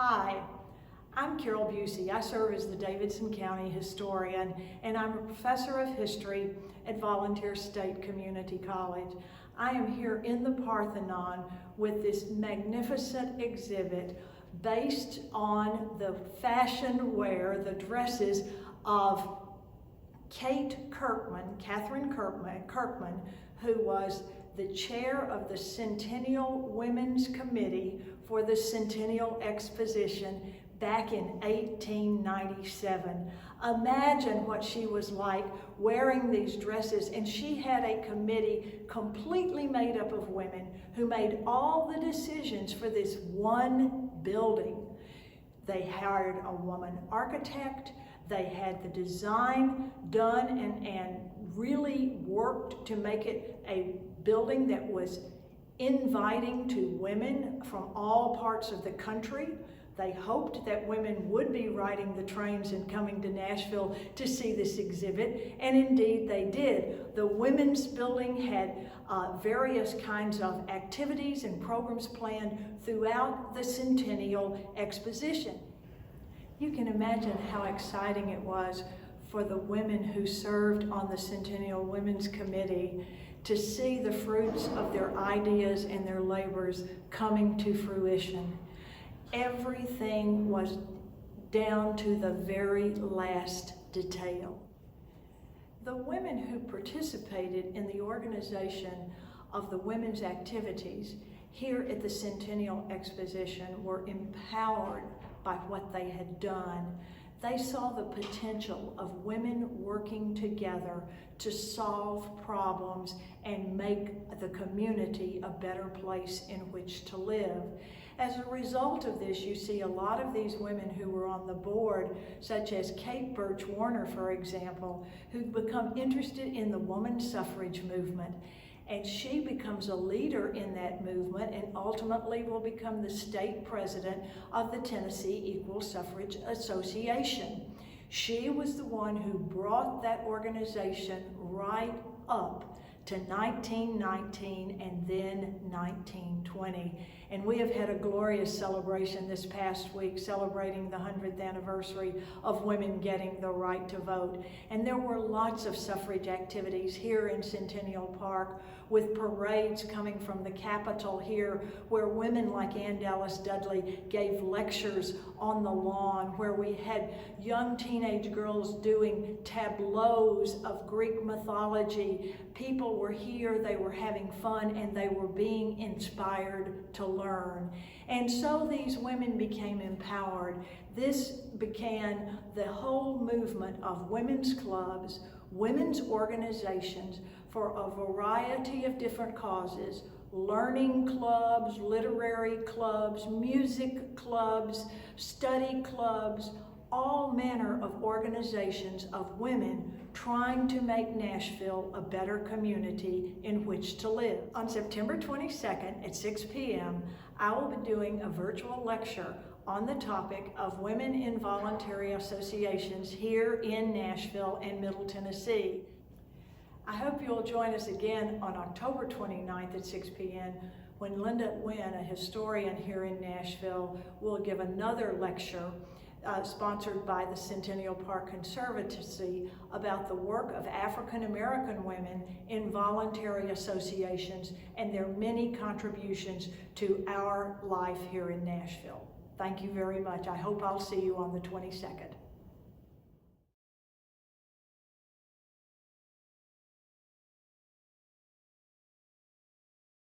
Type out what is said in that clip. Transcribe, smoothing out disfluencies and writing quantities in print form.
Hi, I'm Carole Bucy. I serve as the Davidson County historian, and I'm a professor of history at Volunteer State Community College. I am here in the Parthenon with this magnificent exhibit based on the fashion wear, the dresses of Catherine Kirkman, who was the chair of the Centennial Women's Committee for the Centennial Exposition back in 1897. Imagine what she was like wearing these dresses, and she had a committee completely made up of women who made all the decisions for this one building. They hired a woman architect, they had the design done and really worked to make it a building that was inviting to women from all parts of the country. They hoped that women would be riding the trains and coming to Nashville to see this exhibit, and indeed they did. The women's building had various kinds of activities and programs planned throughout the Centennial Exposition. You can imagine how exciting it was for the women who served on the Centennial Women's Committee to see the fruits of their ideas and their labors coming to fruition. Everything was down to the very last detail. The women who participated in the organization of the women's activities here at the Centennial Exposition were empowered by what they had done. They saw the potential of women working together to solve problems and make the community a better place in which to live. As a result of this, you see a lot of these women who were on the board, such as Kate Birch Warner, for example, who become interested in the women's suffrage movement. And she becomes a leader in that movement and ultimately will become the state president of the Tennessee Equal Suffrage Association. She was the one who brought that organization right up to 1919 and then 1920. And we have had a glorious celebration this past week, celebrating the 100th anniversary of women getting the right to vote. And there were lots of suffrage activities here in Centennial Park, with parades coming from the Capitol here, where women like Ann Dallas Dudley gave lectures on the lawn, where we had young teenage girls doing tableaus of Greek mythology. People were here, they were having fun, and they were being inspired to learn. And so these women became empowered. This began the whole movement of women's clubs, women's organizations for a variety of different causes: learning clubs, literary clubs, music clubs, study clubs, all manner of organizations of women trying to make Nashville a better community in which to live. On September 22nd at 6 p.m., I will be doing a virtual lecture on the topic of women in voluntary associations here in Nashville and Middle Tennessee. I hope you'll join us again on October 29th at 6 p.m. when Linda Wynn, a historian here in Nashville, will give another lecture sponsored by the Centennial Park Conservancy about the work of African American women in voluntary associations and their many contributions to our life here in Nashville. Thank you very much. I hope I'll see you on the 22nd.